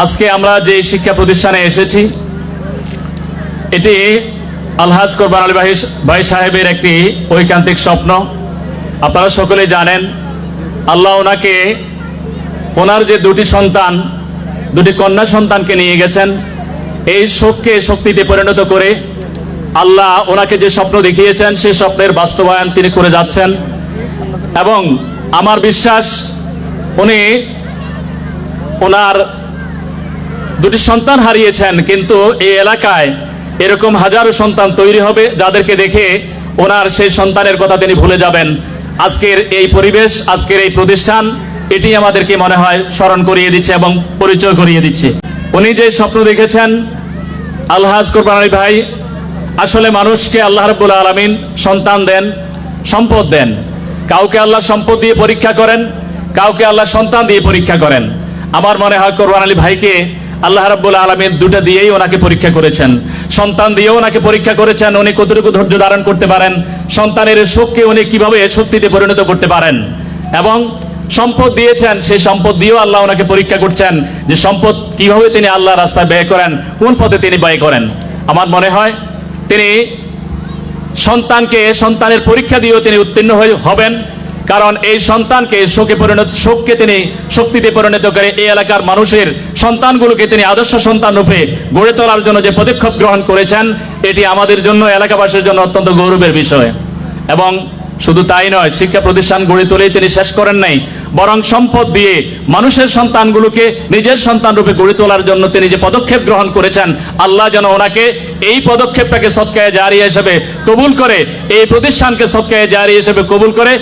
আজকে আমরা যে শিক্ষা প্রতিষ্ঠানে এসেছি এটি আলহাজ কোরবান আলী ভাই সাহেবের একটি ঐকান্তিক স্বপ্ন। আপনারা সকলেই জানেন আল্লাহ ওনাকে ওনার যে দুটি কন্যা সন্তানকে নিয়ে গেছেন, এই শোককে শক্তিতে পরিণত করে আল্লাহ ওনাকে যে স্বপ্ন দেখিয়েছেন সেই স্বপ্নের বাস্তবায়ন তিনি করে যাচ্ছেন। এবং আমার বিশ্বাস উনি ওনার দুটি সন্তান হারিয়েছেন, কিন্তু এই এলাকায় এরকম হাজারো সন্তান তৈরি হবে যাদেরকে দেখে ওনার সেই সন্তানের কথা তিনি ভুলে যাবেন। আজকের এই পরিবেশ, আজকের এই প্রতিষ্ঠান এটি আমাদেরকে মনে হয় স্মরণ করিয়ে দিচ্ছে এবং পরিচয় করিয়ে দিচ্ছে। উনি যে স্বপ্ন দেখেছেন, আলহাজ কোরবান আলী ভাই আসলে মানুষকে আল্লাহ রাব্বুল আলামিন সন্তান দেন, সম্পদ দেন। কাউকে আল্লাহ সম্পদ দিয়ে পরীক্ষা করেন, কাউকে আল্লাহ সন্তান দিয়ে পরীক্ষা করেন। আমার মনে হয় কোরবান আলী ভাইকে আল্লাহ রাব্বুল আলামিন দুটো দিয়েই ওনাকে পরীক্ষা করেছেন, সন্তান দিয়েও ওনাকে পরীক্ষা করেছেন। উনি কতটুকু ধৈর্য ধারণ করতে পারেন, সন্তানের শোককে উনি কিভাবে শক্তিতে পরিণত করতে পারেন। এবং সম্পদ দিয়েছেন, সেই সম্পদ দিয়েও আল্লাহ ওনাকে পরীক্ষা করছেন যে সম্পদ কিভাবে তিনি আল্লাহর রাস্তায় ব্যয় করেন, কোন পথে তিনি ব্যয় করেন। আমার মনে হয় তিনি সন্তানের পরীক্ষা দিয়েও তিনি উত্তীর্ণ হবেন, কারণ এই সন্তানকে শোককে তিনি শক্তিতে পরিণত করে এই এলাকার মানুষের সন্তানগুলোকে তিনি আদর্শ সন্তান রূপে গড়ে তোলার জন্য যে পদক্ষেপ গ্রহণ করেছেন, এটি আমাদের জন্য, এলাকাবাসীর জন্য অত্যন্ত গৌরবের বিষয়। এবং শুধু তাই নয়, শিক্ষা প্রতিষ্ঠান গড়ে তুলেই তিনি শেষ করেন নাই, বরং সম্পদ দিয়ে মানুষের সন্তানগুলোকে নিজের সন্তান রূপে গড়ে তোলার জন্য তিনি যে পদক্ষেপ গ্রহণ করেছেন, আল্লাহ যেন ওনাকে এই পদক্ষেপটাকে সদকায়ে জারিয়া হিসেবে কবুল করে, এই প্রতিষ্ঠানকে সদকায়ে জারিয়া হিসেবে কবুল করে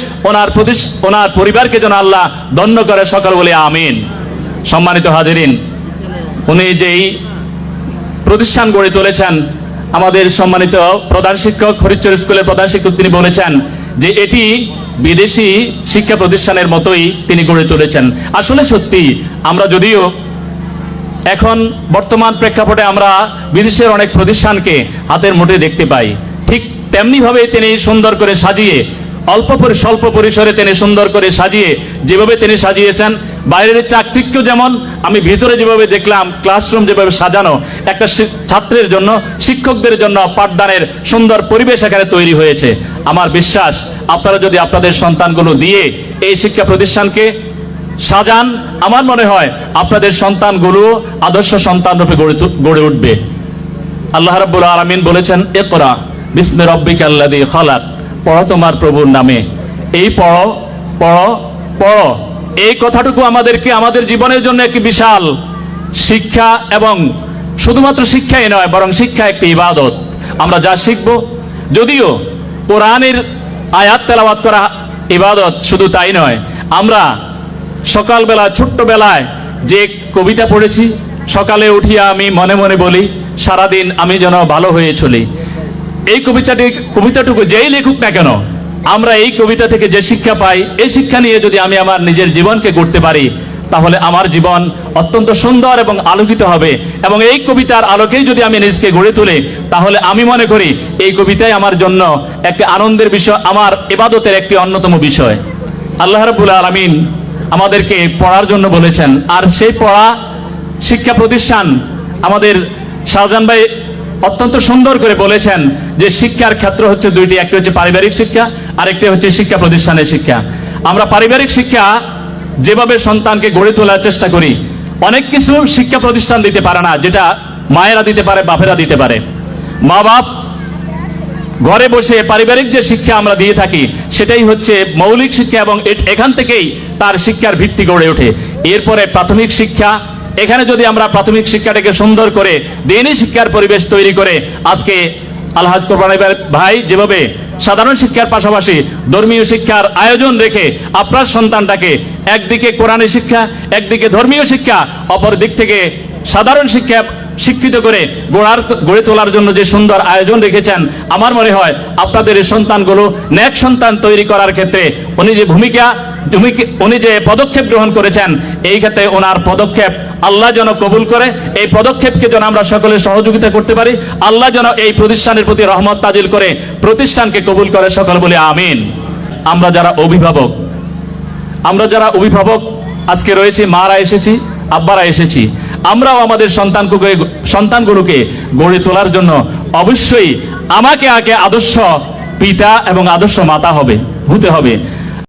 ওনার পরিবারকে যেন আল্লাহ ধন্য করে, সকল বলি আমিন। সম্মানিত হাজিরিন, উনি যেই প্রতিষ্ঠান গড়ে তুলেছেন, আমাদের সম্মানিত প্রধান শিক্ষক, হরিচর স্কুলের প্রধান শিক্ষক, তিনি বলেছেন যে এটি বিদেশি শিক্ষা প্রতিষ্ঠানের মতোই তিনি গড়ে তুলেছেন। আসলে সত্যি, আমরা যদিও এখন বর্তমান প্রেক্ষাপটে আমরা বিদেশের অনেক প্রতিষ্ঠানকে হাতের মুঠে দেখতে পাই, ঠিক তেমনি ভাবে তিনি সুন্দর করে সাজিয়ে, স্বল্প পরিসরে তিনি সুন্দর করে সাজিয়ে, যেভাবে তিনি সাজিয়েছেন, বাইরের চাকচিক্য যেমন, আমি ভিতরে যেভাবে দেখলাম ক্লাসরুম যেভাবে সাজানো, একটা ছাত্রের জন্য, শিক্ষকদের জন্য পাঠদানের সুন্দর পরিবেশ এখানে তৈরি হয়েছে। আমার বিশ্বাস আপনারা যদি আপনাদের সন্তানগুলো দিয়ে এই শিক্ষা প্রতিষ্ঠানকে সাজান, আমার মনে হয় আপনাদের সন্তানগুলো আদর্শ সন্তান রূপে গড়ে উঠবে। আল্লাহ রাব্বুল আলামিন বলেছেন, ইকরা বিসমি রাব্বিকাল্লাযী খালাক, পড়ো তোমার প্রভুর নামে। এই পড়ো পড়ো পড়ো, এই কথাটুকু আমাদের জীবনের জন্য একটি বিশাল শিক্ষা, এবং শুধুমাত্র শিক্ষাই নয়, বরং শিক্ষা একটি ইবাদত। আমরা যা শিখব, যদিও কোরআনের আয়াত তেলাওয়াত করা ইবাদত, শুধু তাই নয়, আমরা সকালবেলা ছোট্টবেলায় যে কবিতা পড়েছি, সকালে উঠিয়া আমি মনে মনে বলি সারাদিন আমি যেন ভালো হয়ে চলি, এই কবিতাটুকু যেই লিখুক না কেন, আমরা এই কবিতা থেকে যে শিক্ষা পাই, এই শিক্ষা নিয়ে যদি আমি আমার নিজের জীবনকে গড়তে পারি, তাহলে আমার জীবন অত্যন্ত সুন্দর এবং আলোকিত হবে। এবং এই কবিতার আলোকেই যদি আমি নিজকে গড়ে তুলি, তাহলে আমি মনে করি এই কবিতাই আমার জন্য একটি আনন্দের বিষয়, আমার ইবাদতের একটি অন্যতম বিষয়। আল্লাহ রাব্বুল আলামিন আমাদেরকে পড়ার জন্য বলেছেন, আর সেই পড়া শিক্ষা প্রতিষ্ঠান আমাদের শাহজাহান ভাই অত্যন্ত সুন্দর করে বলেছেন যে শিক্ষার ক্ষেত্র হচ্ছে দুইটি, একটি হচ্ছে পারিবারিক শিক্ষা, আরেকটি হচ্ছে শিক্ষা প্রতিষ্ঠানের শিক্ষা। আমরা পারিবারিক শিক্ষা যেভাবে সন্তানকে গড়ে তোলার চেষ্টা করি, অনেক কিছু শিক্ষা প্রতিষ্ঠান দিতে পারে না, যেটা মায়েরা দিতে পারে, বাপেরা দিতে পারে। মা বাপ ঘরে বসে পারিবারিক যে শিক্ষা আমরা দিয়ে থাকি, সেটাই হচ্ছে মৌলিক শিক্ষা, এবং এখান থেকেই তার শিক্ষার ভিত্তি গড়ে ওঠে। এরপরে প্রাথমিক শিক্ষা, এখানে যদি আমরা প্রাথমিক শিক্ষাটাকে সুন্দর করে দ্বীনি শিক্ষার পরিবেশ তৈরি করে, আজকে আলহাজ কোরবান আলী ভাই যেভাবে সাধারণ শিক্ষার পাশাপাশি ধর্মীয় শিক্ষার আয়োজন রেখে আপনার সন্তানটাকে একদিকে কোরআনী শিক্ষা, একদিকে ধর্মীয় শিক্ষা, অপর দিক থেকে সাধারণ শিক্ষা শিক্ষিত করে গড়ে তোলার জন্য যে সুন্দর আয়োজন রেখেছেন, আমার মনে হয় আপনাদের এই সন্তানগুলো নেক সন্তান তৈরি করার ক্ষেত্রে উনি যে পদক্ষেপ গ্রহণ করেছেন, এই ক্ষেত্রে ওনার পদক্ষেপ আল্লাহ যেন কবুল করে, এই পদক্ষেপকে যেন আমরা সকলে সহযোগিতা করতে পারি, আল্লাহ যেন এই প্রতিষ্ঠানের প্রতি রহমত তাজিল করে প্রতিষ্ঠানকে কবুল করে, সকল বলি আমিন। আমরা যারা অভিভাবক আজকে রয়েছি, মারা এসেছি, আব্বারা এসেছি, আমরাও আমাদের সন্তানগুলোকে গড়ে তোলার জন্য অবশ্যই আমাকে আগে আদর্শ পিতা এবং আদর্শ মাতা হতে হবে।